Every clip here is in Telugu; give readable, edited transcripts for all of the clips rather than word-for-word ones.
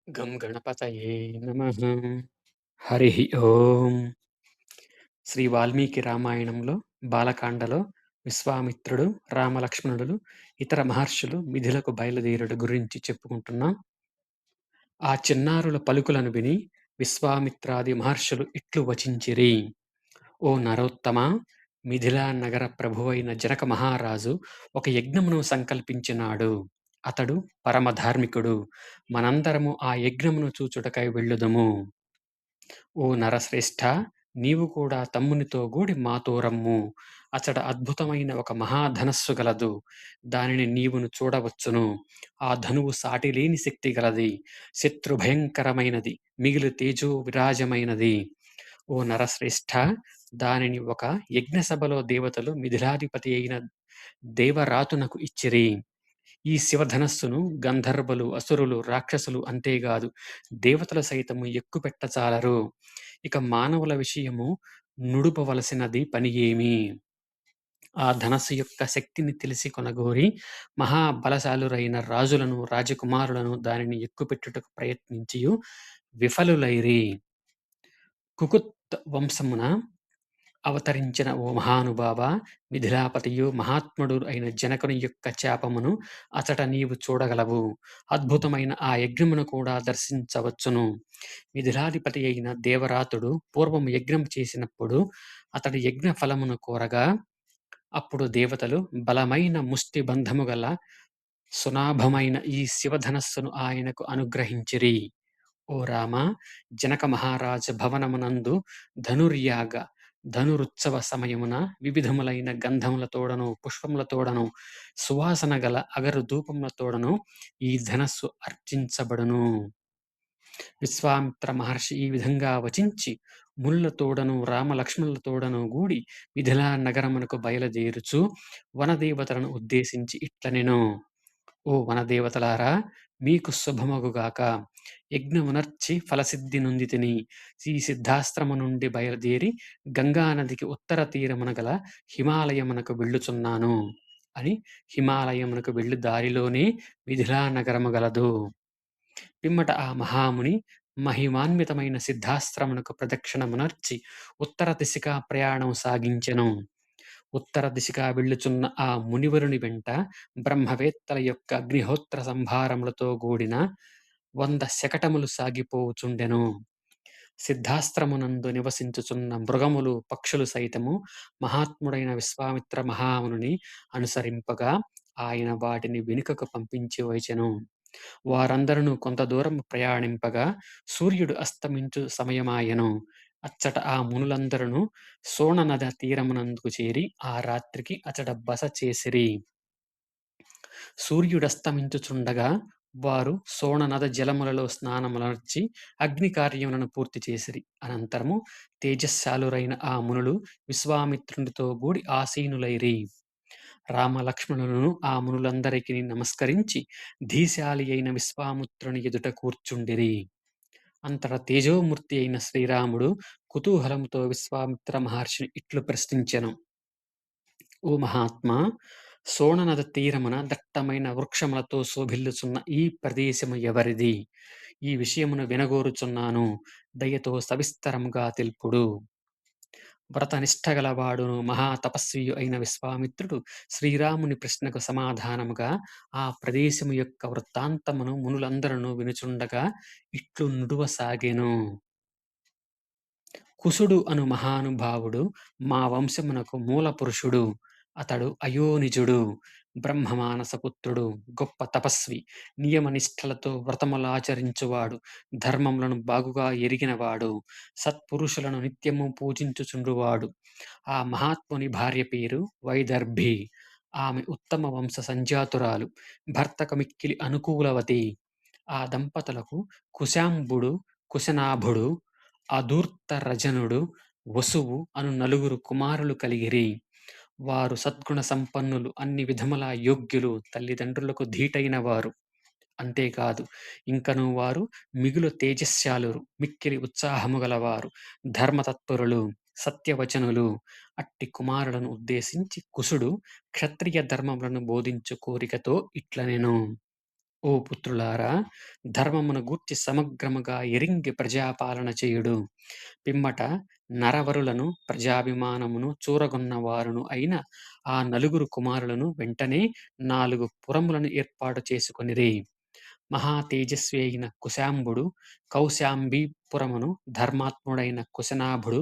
గం గణపతయే నమః. హరిః ఓం. శ్రీ వాల్మీకి రామాయణంలో బాలకాండలో విశ్వామిత్రుడు, రామలక్ష్మణులు, ఇతర మహర్షులు మిథిలకు బయలుదేరుట గురించి చెప్పుకుంటున్నాం. ఆ చిన్నారుల పలుకులను విని విశ్వామిత్రాది మహర్షులు ఇట్లు వచించిరి. ఓ నరోత్తమా, మిథిలా నగర ప్రభువైన జనక మహారాజు ఒక యజ్ఞమును సంకల్పించినాడు. అతడు పరమ ధార్మికుడు. మనందరము ఆ యజ్ఞమును చూచుటకై వెళ్ళుదము. ఓ నరశ్రేష్ఠా, నీవు కూడా తమ్మునితో గూడి మాతో రమ్ము. అచట అద్భుతమైన ఒక మహాధనస్సు గలదు. దానిని నీవును చూడవచ్చును. ఆ ధనువు సాటిలేని శక్తి గలది. శత్రు భయంకరమైనది, మిగిలి తేజో విరాజమైనది. ఓ నరశ్రేష్ఠా, దానిని ఒక యజ్ఞసభలో దేవతలు మిథిలాధిపతి అయిన దేవరాతునకు ఇచ్చిరి. ఈ శివధనస్సును గంధర్వులు, అసురులు, రాక్షసులు అంతేగాదు దేవతలు సైతము ఎక్కుపెట్టచాలరు. ఇక మానవుల విషయము నుడుపవలసినది పని ఏమి? ఆ ధనస్సు యొక్క శక్తిని తెలిసి కొనగోరి మహాబలశాలురైన రాజులను, రాజకుమారులను దానిని ఎక్కుపెట్టుటకు ప్రయత్నించియు విఫలులైరి. కుకుత్ వంశమున అవతరించిన ఓ మహానుభావ, మిథిలాపతియు మహాత్ముడు అయిన జనకుని యొక్క శాపమును అచట నీవు చూడగలవు. అద్భుతమైన ఆ యజ్ఞమును కూడా దర్శించవచ్చును. మిథిలాధిపతి అయిన దేవరాతుడు పూర్వము యజ్ఞం చేసినప్పుడు అతడు యజ్ఞ ఫలమును కోరగా, అప్పుడు దేవతలు బలమైన ముష్టి బంధము గల సునాభమైన ఈ శివధనస్సును ఆయనకు అనుగ్రహించిరి. ఓ రామ, జనక మహారాజ భవనమునందు ధనుర్యాగ ధనురుత్సవ సమయమున వివిధములైన గంధములతోడను, పుష్పములతోడను, సువాసన గల అగరు ధూపములతోడను ఈ ధనస్సు అర్చించబడును. విశ్వామిత్ర మహర్షి ఈ విధంగా వచించి మునులతోడను, రామలక్ష్మణులతోడను గూడి మిథిలా నగరమునకు బయలుదేరుచు వనదేవతలను ఉద్దేశించి ఇట్లనెను. ఓ వనదేవతలారా, మీకు శుభమగుగాక. యజ్ఞమునర్చి ఫలసిద్ధి నొందితిని. ఈ సిద్ధాశ్రము నుండి బయలుదేరి గంగానదికి ఉత్తర తీరమున గల హిమాలయమునకు వెళ్ళుచున్నాను అని హిమాలయమునకు వెళ్ళు దారిలోనే మిథిలా నగరము గలదు. పిమ్మట ఆ మహాముని మహిమాన్వితమైన సిద్ధాశ్రమునకు ప్రదక్షిణమునర్చి ఉత్తర దిశగా ప్రయాణం సాగించెను. ఉత్తర దిశగా వెళ్ళుచున్న ఆ మునివరుని వెంట బ్రహ్మవేత్తల యొక్క అగ్నిహోత్ర సంభారములతో కూడిన 100 శకటములు సాగిపోవుచుండెను. సిద్ధాశ్రమునందు నివసించుచున్న మృగములు, పక్షులు సైతము మహాత్ముడైన విశ్వామిత్ర మహామునిని అనుసరింపగా ఆయన వాటిని వెనుకకు పంపించి వచ్చెను. వారందరూ కొంత దూరం ప్రయాణింపగా సూర్యుడు అస్తమించు సమయమాయెను. అచ్చట ఆ మునులందరూ సోణనద తీరమునందుకు చేరి ఆ రాత్రికి అచట బస చేసిరి. సూర్యుడస్తమించుచుండగా వారు సోణనద జలములలో స్నానములర్చి అగ్ని కార్యములను పూర్తి చేసిరి. అనంతరము తేజస్శాలురైన ఆ మునులు విశ్వామిత్రునితో గూడి ఆసీనులైరి. రామలక్ష్మణులను ఆ మునులందరికీ నమస్కరించి ధీశాలి అయిన విశ్వామిత్రుని ఎదుట కూర్చుండిరి. అంతట తేజోమూర్తి అయిన శ్రీరాముడు కుతూహలముతో విశ్వామిత్ర మహర్షిని ఇట్లు ప్రశ్నించెను. ఓ మహాత్మా, సోణనద తీరమున దట్టమైన వృక్షములతో శోభిల్లుచున్న ఈ ప్రదేశము ఎవరిది? ఈ విషయమును వినగోరుచున్నాను. దయతో సవిస్తరముగా తెలుపుడు. వ్రతనిష్టగలవాడును మహాతపస్వియు అయిన విశ్వామిత్రుడు శ్రీరాముని ప్రశ్నకు సమాధానముగా ఆ ప్రదేశము యొక్క వృత్తాంతమును మునులందరూ వినుచుండగా ఇట్లు నుడువసాగెను. కుశుడు అను మహానుభావుడు మా వంశమునకు మూల పురుషుడు. అతడు అయోనిజుడు, బ్రహ్మమానసపుత్రుడు, గొప్ప తపస్వి, నియమనిష్టలతో వ్రతములాచరించువాడు, ధర్మములను బాగుగా ఎరిగినవాడు, సత్పురుషులను నిత్యము పూజించుచుండువాడు. ఆ మహాత్ముని భార్య పేరు వైదర్భి. ఆమె ఉత్తమ వంశ సంజాతురాలు, భర్తకు మిక్కిలి అనుకూలవతి. ఆ దంపతులకు కుశాంబుడు, కుశనాభుడు, అధూర్తరజనుడు, వసువు అను నలుగురు కుమారులు కలిగిరి. వారు సద్గుణ సంపన్నులు, అన్ని విధముల యోగ్యులు, తల్లిదండ్రులకు ధీటైన వారు. అంతేకాదు, ఇంకను వారు మిగులు తేజస్శాలురు, మిక్కిలి ఉత్సాహము గలవారు, ధర్మతత్పరులు, సత్యవచనులు. అట్టి కుమారులను ఉద్దేశించి కుశుడు క్షత్రియ ధర్మములను బోధించు కోరికతో ఇట్లనెను. ఓ పుత్రులారా! ధర్మమును గూర్చి సమగ్రముగా ఎరింగి ప్రజాపాలన చేయుడు. పిమ్మట నరవరులను ప్రజాభిమానమును చూరగొన్న వారును అయిన ఆ నలుగురు కుమారులను వెంటనే 4 పురములను ఏర్పాటు చేసుకొనిరి. మహా తేజస్వి అయిన కుశాంబుడు కౌశాంబీపురమును, ధర్మాత్ముడైన కుశనాభుడు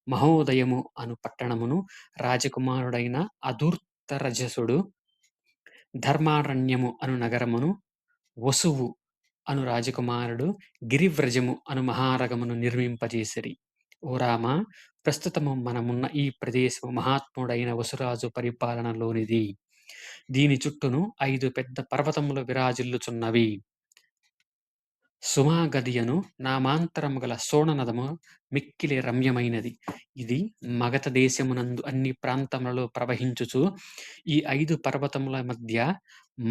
మహోదయము అను పట్టణమును, రాజకుమారుడైన అధూర్తరజసుడు ధర్మారణ్యము అను నగరమును, వసువు అను రాజకుమారుడు గిరివ్రజము అను మహానగమును నిర్మింపజేసిరి. ఓ రామా! ప్రస్తుతము మనమున్న ఈ ప్రదేశము మహాత్ముడైన వసురాజు పరిపాలనలోనిది. దీని చుట్టూను 5 పెద్ద పర్వతములు విరాజిల్లుచున్నవి. సుమాగధియను నామాంతరము గల సోణనదము మిక్కిలి రమ్యమైనది. ఇది మగధ దేశమునందు అన్ని ప్రాంతములలో ప్రవహించుచు ఈ 5 పర్వతముల మధ్య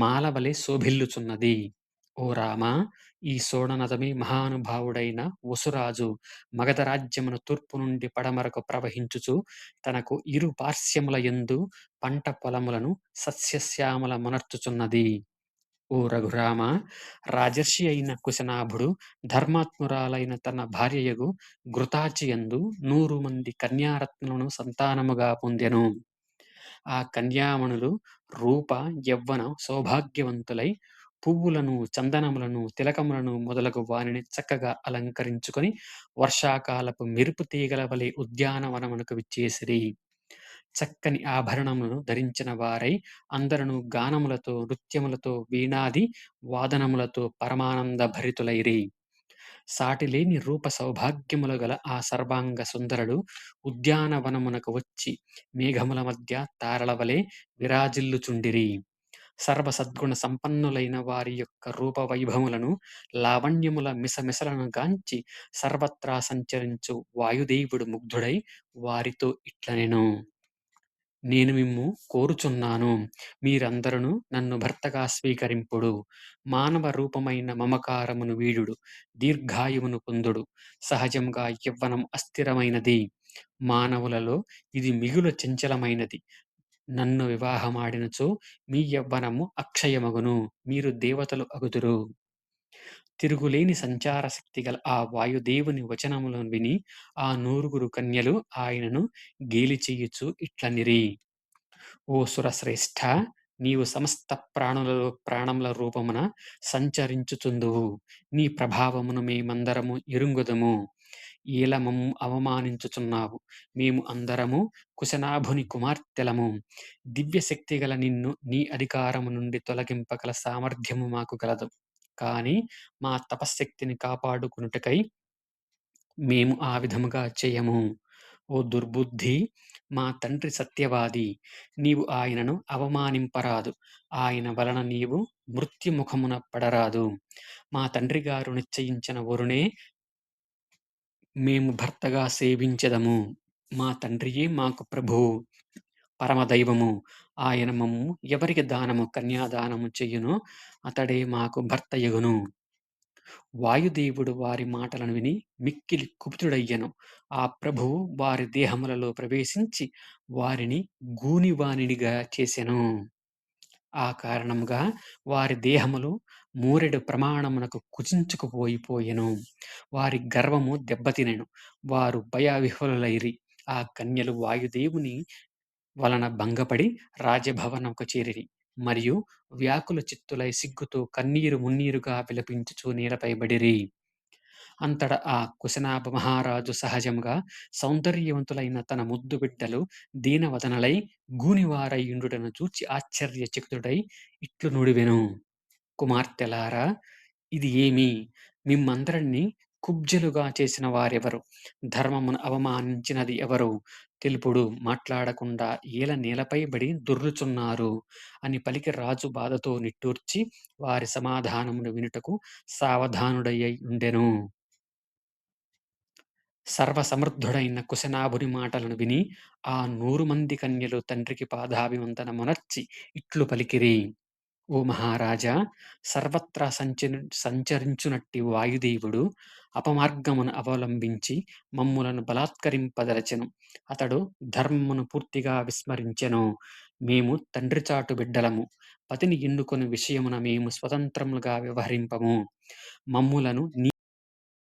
మాలవలె శోభిల్లుచున్నది. ఓ రామా! ఈ సోణనదమే మహానుభావుడైన వసురాజు మగధ రాజ్యమును తూర్పు నుండి పడమరకు ప్రవహించుచు తనకు ఇరు పార్శ్వముల యందు పంట పొలములను సస్యశ్యామలమనర్చుచున్నది. ఓ రఘురామా! రాజర్షి అయిన కుశనాభుడు ధర్మాత్మురాలైన తన భార్యయగు ఘృతాచియందు 100 మంది కన్యారత్నులను సంతానముగా పొందెను. ఆ కన్యామణులు రూప, యవ్వన సౌభాగ్యవంతులై పువ్వులను, చందనములను, తిలకములను మొదలగు వానిని చక్కగా అలంకరించుకొని వర్షాకాలపు మెరుపు తీగల వలె ఉద్యానవనమునకు విచ్చేసిరి. చక్కని ఆభరణములను ధరించిన వారై అందరును గానములతో, నృత్యములతో, వీణాది వాదనములతో పరమానంద భరితులైరి. సాటిలేని రూప సౌభాగ్యములు గల ఆ సర్వాంగ సుందరుడు ఉద్యానవనమునకు వచ్చి మేఘముల మధ్య తారల వలె విరాజిల్లుచుండిరి. సర్వ సద్గుణ సంపన్నులైన వారి యొక్క రూప వైభవములను, లావణ్యముల మిసమిసలను గాంచి సర్వత్రా సంచరించు వాయుదేవుడు ముగ్ధుడై వారితో ఇట్లనెను: నేను మిమ్ము కోరుచున్నాను. మీరందరును నన్ను భర్తగా స్వీకరింపుడు. మానవ రూపమైన మమకారమును వీడుడు. దీర్ఘాయువును పొందుడు. సహజంగా యవ్వనం అస్థిరమైనది. మానవులలో ఇది మిగుల చంచలమైనది. నన్ను వివాహమాడినచో మీ యవ్వనము అక్షయమగును. మీరు దేవతలు అగుదురు. తిరుగులేని సంచార శక్తి గల ఆ వాయుదేవుని వచనములను విని ఆ 9 కన్యలు ఆయనను గేలి చేయుచు ఇట్లనిరి: ఓ సురశ్రేష్ఠ! నీవు సమస్త ప్రాణులలో ప్రాణముల రూపమున సంచరించుచుందువు. నీ ప్రభావమును మేమందరము ఎరుంగుదము. ఏల మమ్ము అవమానించుచున్నావు. మేము అందరము కుశనాభుని కుమార్తెలము. దివ్య శక్తి గల నిన్ను నీ అధికారము నుండి తొలగింపగల సామర్థ్యము మాకు గలదు. కాని మా తపశ్శక్తిని కాపాడుకొనుటకై మేము ఆ విధముగా చేయము. ఓ దుర్బుద్ధి! మా తండ్రి సత్యవాది. నీవు ఆయనను అవమానింపరాదు. ఆయన వలన నీవు మృత్యుముఖమున పడరాదు. మా తండ్రిగారు నిశ్చయించిన వరునే మేము భర్తగా సేవించెదము. మా తండ్రియే మాకు ప్రభువు, పరమదైవము. ఆయన మమ్ము ఎవరికి కన్యాదానము చెయ్యునో అతడే మాకు భర్తయగును. వాయుదేవుడు వారి మాటలను విని మిక్కిలి కుపితుడయ్యెను. ఆ ప్రభువు వారి దేహములలో ప్రవేశించి వారిని గూనివానినిగా చేసెను. ఆ కారణముగా వారి దేహములు మూరెడు ప్రమాణమునకు కుచించుకుపోయిపోయెను. వారి గర్వము దెబ్బతినెను. వారు భయవిహ్వలులైరి. ఆ కన్యలు వాయుదేవుని వలన భంగపడి రాజభవనముకు చేరిరి. మరియు వ్యాకుల చిత్తులై సిగ్గుతో కన్నీరు మున్నీరుగా విలపించుచు నేలపై బడిరి. అంతట ఆ కుశనాభ మహారాజు సహజముగా సౌందర్యవంతులైన తన ముద్దు బిడ్డలు దీనవదనలై గూనివారై యుండుటను చూచి ఆశ్చర్యచకితుడై ఇట్లు నుడివెను: కుమార్తెలారా, ఇది ఏమి? మిమ్మందరినీ కుబ్జలుగా చేసిన వారెవరు? ధర్మమును అవమానించినది ఎవరు? తెలుపుడు. మాట్లాడకుండా ఏల నేలపై బడి దొర్లుచున్నారు అని పలికి రాజు బాధతో నిట్టూర్చి వారి సమాధానమును వినుటకు సావధానుడయ్యై ఉండెను. సర్వసమర్థుడైన కుశనాభుని మాటలను విని ఆ 100 మంది కన్యలు తండ్రికి పాదాభివందనమునర్చి ఇట్లు పలికిరి: ఓ మహారాజా! సర్వత్రా సంచరించునట్టి వాయుదేవుడు అపమార్గమును అవలంబించి మమ్ములను బలాత్కరింపదలచెను. అతడు ధర్మమును పూర్తిగా విస్మరించెను. మేము తండ్రి చాటు బిడ్డలము. పతిని ఎన్నుకొని విషయమున మేము స్వతంత్రములుగా వ్యవహరింపము. మమ్ములను